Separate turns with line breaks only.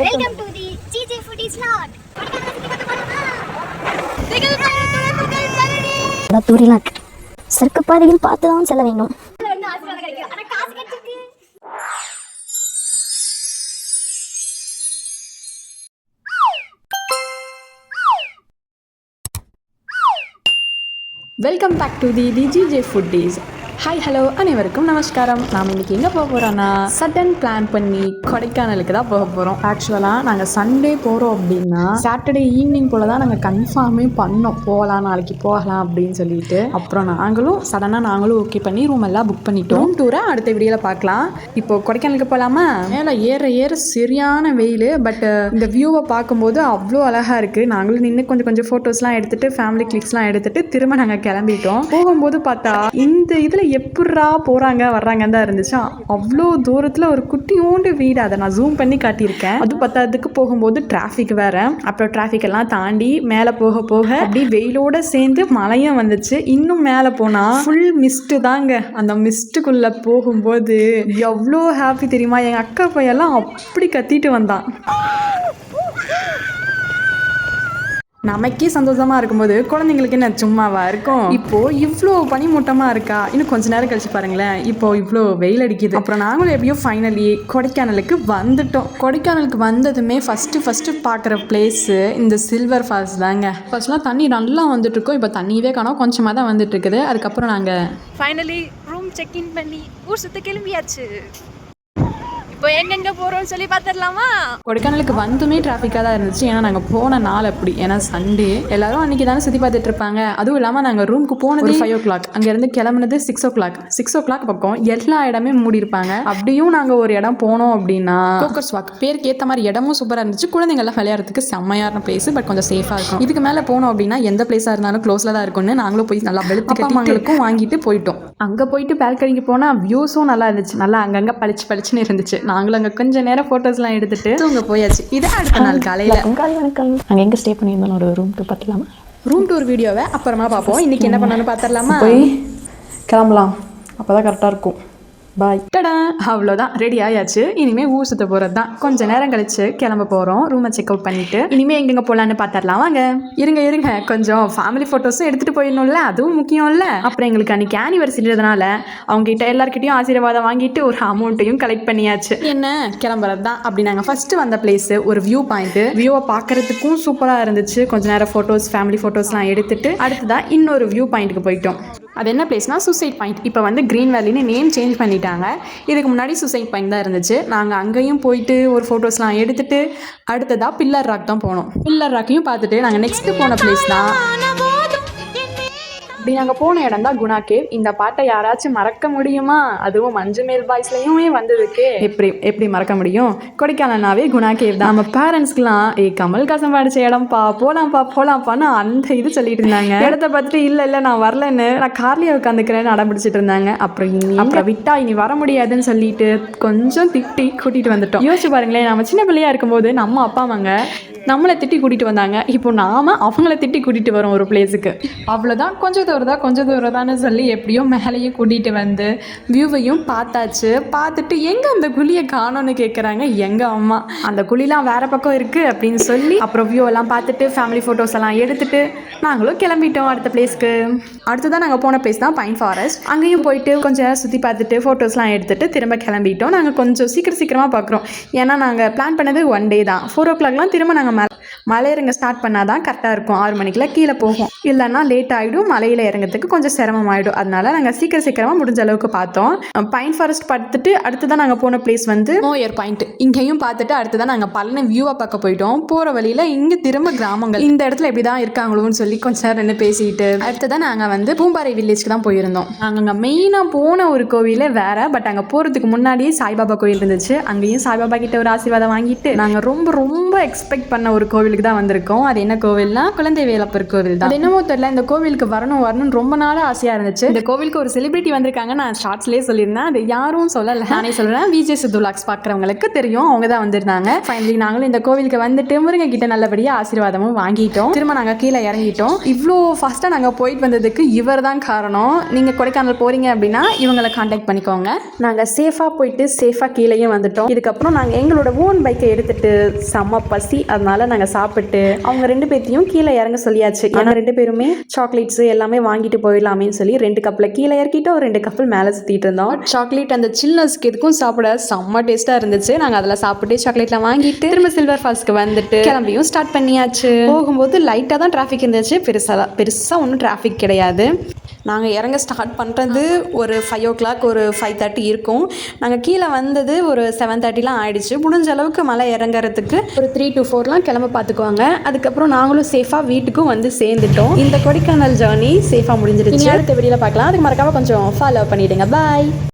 Welcome to the GJ Foodies Vlog.
தூரிலாக் சறுக்கு பாதையில் பார்த்துதான் செல்ல வேண்டும்.
Welcome back to the GJ Foodies. Hi hello அனைவருக்கும் நமஸ்காரம். நாம் இன்றைக்கி எங்கே போக போகிறோன்னா சடன் பிளான் பண்ணி கொடைக்கானலுக்கு தான் போக போகிறோம். ஆக்சுவலாக நாங்கள் சண்டே போகிறோம் அப்படின்னா சாட்டர்டே ஈவினிங் போல் தான் நாங்கள் கன்ஃபார்மே பண்ணோம் போகலாம் நாளைக்கு போகலாம் அப்படின்னு சொல்லிட்டு. அப்புறம் நாங்களும் ஓகே பண்ணி ரூம் எல்லாம் புக் பண்ணிட்டோம். ரூம் டூரை அடுத்த வீடியோவில் பார்க்கலாம். இப்போ கொடைக்கானலுக்கு போகலாமா? மேலே ஏற சரியான வெயில். பட் இந்த வியூவை பார்க்கும்போது அவ்வளோ அழகாக இருக்குது. நாங்களும் நின்று கொஞ்சம் ஃபோட்டோஸ்லாம் எடுத்துகிட்டு ஃபேமிலி கிளிக்ஸ்லாம் எடுத்துகிட்டு திரும்ப நாங்கள் கிளம்பிட்டோம். போகும்போது பார்த்தா இந்த இதில் எப்படா போகிறாங்க வர்றாங்கன்னு தான் இருந்துச்சா. அவ்வளோ தூரத்தில் ஒரு குட்டியோண்டு வீடு, அதை நான் ஜூம் பண்ணி காட்டியிருக்கேன். அது பத்தாததுக்கு போகும்போது டிராஃபிக் வேறு. அப்புறம் டிராஃபிக் எல்லாம் தாண்டி மேலே போக அப்படி வெயிலோடு சேர்ந்து மழையும் வந்துச்சு. இன்னும் மேலே போனால் ஃபுல் மிஸ்ட்டு தாங்க. அந்த மிஸ்ட்டுக்குள்ளே போகும்போது எவ்வளோ ஹாப்பி தெரியுமா. எங்கள் அக்கா பையெல்லாம் அப்படி கத்திட்டு வந்தான். நமக்கே சந்தோஷமாக இருக்கும்போது குழந்தைங்களுக்கு என்ன சும்மாவா இருக்கும்? இப்போது இவ்வளோ பனிமூட்டமாக இருக்கா, இன்னும் கொஞ்சம் நேரம் கழிச்சு பாருங்களேன். இப்போது இவ்வளோ வெயில் அடிக்குது. அப்புறம் நாங்களும் எப்படியோ ஃபைனலி கொடைக்கானலுக்கு வந்துட்டோம். கொடைக்கானலுக்கு வந்ததுமே ஃபஸ்ட்டு பார்க்குற பிளேஸு இந்த சில்வர் ஃபால்ஸ் தாங்க. ஃபர்ஸ்ட்லாம் தண்ணி நல்லா வந்துட்டு இருக்கோம். இப்போ தண்ணியவே காணோம், கொஞ்சமாக தான் வந்துட்டு இருக்குது. அதுக்கப்புறம் நாங்கள்
ஃபைனலி ரூம் செக்இன் பண்ணி ஊர் சுத்த கிளம்பியாச்சு. இப்போ எங்கெங்க போகிறோம்னு சொல்லி பார்த்துடலாமா?
கொடைக்கானலுக்கு வந்துமே டிராஃபிக்காக தான் இருந்துச்சு. ஏன்னா நாங்கள் போன நாள் அப்படி. ஏன்னா சண்டே எல்லாரும் அன்றைக்கி தானே சுற்றி பார்த்துட்டு இருப்பாங்க. அதுவும் இல்லாமல் நாங்கள் ரூமுக்கு போனது 5 o'clock, அங்கேருந்து கிளம்புனது 6 o'clock பக்கம். எல்லா இடமே மூடி இருப்பாங்க. அப்படியும் நாங்கள் ஒரு இடம் போனோம் அப்படின்னா கோக்கர்ஸ் வாக். பேருக்கு ஏற்ற மாதிரி இடமும் சூப்பராக இருந்துச்சு. குழந்தைங்கள்லாம் விளையாடுறதுக்கு செம்மையான பிளேஸ். பட் கொஞ்சம் சேஃபாக இருக்கும். இதுக்கு மேலே போனோம் அப்படின்னா எந்த பிளேஸாக இருந்தாலும் க்ளோஸில் தான் இருக்கும்னு நாங்களும் போய் நல்லா வெளுத்துக்கும் வாங்கிட்டு போயிட்டோம். அங்கே போயிட்டு பால்கனிக்கு போனால் வியூஸும் நல்லா இருந்துச்சு. நல்லா அங்கங்கே பளிச்சுன்னு இருந்துச்சு. நாங்களும் அங்கே கொஞ்சம் நேரம் ஃபோட்டோஸ்லாம் எடுத்துட்டு தூங்க போயாச்சு. இது அடுத்த நாள் காலையில்.
வணக்கம். நாங்கள் எங்கே ஸ்டே பண்ணியிருந்தோம் ஒரு ரூம் டூர் பார்த்துலாமா?
ரூம் டூர் வீடியோவை அப்புறமா பார்ப்போம். இன்றைக்கி என்ன பண்ணணும்னு பார்த்துடலாமா?
போய் கிளம்பலாம், அப்போ தான் கரெக்டாக இருக்கும். பாய்.
டடா, அவ்வளோதான், ரெடி ஆயாச்சு. இனிமேல் ஊர் சுற்ற போகிறது தான். கொஞ்சம் நேரம் கழிச்சு கிளம்ப போகிறோம். ரூமை செக் அவுட் பண்ணிவிட்டு இனிமேல் எங்கெங்கே போகலான்னு பார்த்துடலாம் வாங்க. இருங்க கொஞ்சம் ஃபேமிலி ஃபோட்டோஸும் எடுத்துகிட்டு போயிடணும்ல, அதுவும் முக்கியம் இல்லை. அப்புறம் எங்களுக்கு அன்றைக்கி ஆனிவர்சரின்றதுனால அவங்ககிட்ட எல்லாருக்கிட்டையும் ஆசீர்வாதம் வாங்கிட்டு ஒரு அமௌண்ட்டையும் கலெக்ட் பண்ணியாச்சு. என்ன கிளம்புறது தான். அப்படி நாங்கள் ஃபஸ்ட்டு வந்த பிளேஸு ஒரு வியூ பாயிண்ட்டு. வியூவை பார்க்குறதுக்கும் சூப்பராக இருந்துச்சு. கொஞ்சம் நேரம் ஃபோட்டோஸ் ஃபேமிலி ஃபோட்டோஸ்லாம் எடுத்துகிட்டு அடுத்ததான் இன்னொரு வியூ பாயிண்ட்டுக்கு போயிட்டோம். அது என்ன பிளேஸ்னால் சூசைட் பாயிண்ட். இப்போ வந்து க்ரீன் வேலின்னு நேம் சேஞ்ச் பண்ணிட்டாங்க. இதுக்கு முன்னாடி சூசைட் பாயிண்ட் தான் இருந்துச்சு. நாங்கள் அங்கேயும் போயிட்டு ஒரு ஃபோட்டோஸ்லாம் எடுத்துகிட்டு அடுத்ததாக பில்லர் ராக் தான் போனோம். பில்லர் ராக்கையும் பார்த்துட்டு நாங்கள் நெக்ஸ்ட்டு போன பிளேஸ் தான். அப்படி நாங்கள் போன இடம் தான் குணா கேவ். இந்த பாட்டை யாராச்சும் மறக்க முடியுமா? அதுவும் மஞ்சு மேல் பாய்ஸ்லையுமே வந்ததுக்கு எப்படி மறக்க முடியும்? கொடைக்கானல்னாவே குணா கேவ் தான். நம்ம பேரண்ட்ஸ்க்குலாம் கமல்ஹாசன் படித்த இடம்ப்பா, போலாம்ப்பான்னு அந்த இது சொல்லிட்டு இருந்தாங்க. இடத்த பார்த்துட்டு இல்லை நான் வரலன்னு, நான் கார்லேயே உட்காந்துக்கிறேன்னு அடம்பிடிச்சிட்டு இருந்தாங்க. அப்புறம் விட்டா இனி வர முடியாதுன்னு சொல்லிட்டு கொஞ்சம் திட்டி கூட்டிகிட்டு வந்துட்டோம். யோசிச்சு பாருங்களேன், நம்ம சின்ன பிள்ளையா இருக்கும்போது நம்ம அப்பா அம்மாங்க நம்மளை திட்டி கூட்டிகிட்டு வந்தாங்க. இப்போ நாம் அவங்கள திட்டி கூட்டிகிட்டு வரோம் ஒரு பிளேஸுக்கு. அவ்வளோதான், கொஞ்சம் தூரம் தான்னு சொல்லி எப்படியோ மேலேயும் கூட்டிகிட்டு வந்து வியூவையும் பார்த்தாச்சு. பார்த்துட்டு எங்கே அந்த குழியை காணோன்னு கேட்குறாங்க எங்கள் அம்மா. அந்த குழிலாம் வேறு பக்கம் இருக்குது அப்படின்னு சொல்லி அப்புறம் வியூவெல்லாம் பார்த்துட்டு ஃபேமிலி ஃபோட்டோஸ் எல்லாம் எடுத்துகிட்டு நாங்களும் கிளம்பிட்டோம் அடுத்த பிளேஸ்க்கு. அடுத்ததான் நாங்கள் போன பிளேஸ் தான் பைன் ஃபாரஸ்ட். அங்கேயும் போயிட்டு கொஞ்சம் சுற்றி பார்த்துட்டு ஃபோட்டோஸ்லாம் எடுத்துகிட்டு திரும்ப கிளம்பிட்டோம். நாங்கள் கொஞ்சம் சீக்கிரமாக பார்க்குறோம். ஏன்னா நாங்கள் பிளான் பண்ணது 1 day தான். 4 o'clockலாம் திரும்ப நாங்கள் மலை இறங்க ஸ்டார்ட் பண்ணால் தான் கரெக்டாக இருக்கும். 6 மணிக்கெலாம் கீழே போகும். இல்லைன்னா லேட் ஆகிடும். மலையில் இறங்கிறதுக்கு கொஞ்சம் சிரமமாயிடும். அதனால நாங்கள் சீக்கிரமாக முடிஞ்ச அளவுக்கு பார்த்தோம். பைன் ஃபாரஸ்ட் பார்த்துட்டு அடுத்ததான் நாங்கள் போன பிளேஸ் வந்து மோயர் பாயிண்ட். இங்கேயும் பார்த்துட்டு அடுத்ததான் நாங்கள் பழனி வியூவை பார்க்க போயிட்டோம். போகிற வழியில் இங்கே திரும்ப கிராமங்கள், இந்த இடத்துல எப்படி தான் இருக்காங்களோன்னு சொல்லி கொஞ்சம் நேரம் நின்று பேசிக்கிட்டு அடுத்ததான் நாங்கள் வந்து பூம்பாறை வில்லேஜ்க்கு தான் போயிருந்தோம். நாங்கள் அங்கே மெயினாக போன ஒரு கோவிலே வேறு. பட் அங்கே போகிறதுக்கு முன்னாடியே சாய்பாபா கோயில் இருந்துச்சு. அங்கேயும் சாய்பாபா கிட்ட ஒரு ஆசீர்வாதம் வாங்கிட்டு நாங்கள் ரொம்ப எக்ஸ்பெக்ட் பண்ண ஃபேமஸான ஒரு கோவிலுக்கு தான் வந்திருக்கோம். அது என்ன கோவில்னா குழந்தை வேலப்பர் கோவில் தான். அது என்னமோ தெரியல, இந்த கோவிலுக்கு வரணும்னு ரொம்ப நாள் ஆசையாக இருந்துச்சு. இந்த கோவிலுக்கு ஒரு செலிபிரிட்டி வந்திருக்காங்க, நான் ஷார்ட்ஸ்லேயே சொல்லியிருந்தேன், அது யாரும் சொல்லலை, நானே சொல்கிறேன். விஜய் சித்து விலாக்ஸ் பார்க்குறவங்களுக்கு தெரியும், அவங்க தான் வந்திருந்தாங்க. ஃபைனலி நாங்களும் இந்த கோவிலுக்கு வந்துட்டு முருகன் கிட்ட நல்லபடியாக ஆசீர்வாதமும் வாங்கிட்டோம். திரும்ப நாங்கள் கீழே இறங்கிட்டோம். இவ்வளோ ஃபாஸ்ட்டாக நாங்கள் போயிட்டு வந்ததுக்கு இவர் தான் காரணம். நீங்கள் கொடைக்கானல் போகிறீங்க அப்படின்னா இவங்களை காண்டாக்ட் பண்ணிக்கோங்க. நாங்கள் சேஃபாக போயிட்டு சேஃபாக கீழேயும் வந்துட்டோம். இதுக்கப்புறம் நாங்கள் எங்களோட ஓன் பைக்கை எடுத்துட்டு செம்ம பசி, அதனால நாங்கள் சாப்பிட்டு அவங்க 2 பேர்த்தையும் கீழே இறங்க சொல்லியாச்சு. ஏன்னா 2 பேருமே சாக்லேட்ஸ் எல்லாமே வாங்கிட்டு போயிடலாமேன்னு சொல்லி 2 கப்பில் கீழே இறக்கிட்டோம், 2 கப்பில் மேலே சுற்றிட்டு இருந்தோம். சாக்லேட் அந்த சில்னஸ்க்கு எதுக்கும் சாப்பிட செம்ம டேஸ்ட்டாக இருந்துச்சு. நாங்கள் அதில் சாப்பிட்டு சாக்லேட்லாம் வாங்கிட்டு திரும்ப சில்வர் ஃபால்ஸ்க்கு வந்துட்டு கிளம்பியும் ஸ்டார்ட் பண்ணியாச்சு. போகும்போது லைட்டாக தான் டிராஃபிக் இருந்துச்சு, பெருசாக ஒன்றும் டிராஃபிக் கிடையாது. நாங்கள் இறங்க ஸ்டார்ட் பண்ணுறது ஒரு 5 o'clock, ஒரு 5:30 இருக்கும். நாங்கள் கீழே வந்தது ஒரு 7:30 ஆயிடுச்சு. முடிஞ்ச அளவுக்கு மலை இறங்குறதுக்கு ஒரு 3 to 4 கிளம்ப பார்த்துக்குவாங்க. அதுக்கப்புறம் நாங்களும் சேஃபாக வீட்டுக்கும் வந்து சேர்ந்துட்டோம். இந்த கொடைக்கானல் ஜர்னி சேஃபாக முடிஞ்சிருச்சு. அடுத்த வீடியோவில் பார்க்கலாம். அதுக்கு மறக்காம கொஞ்சம் ஃபாலோ பண்ணிவிடுங்க. பாய்.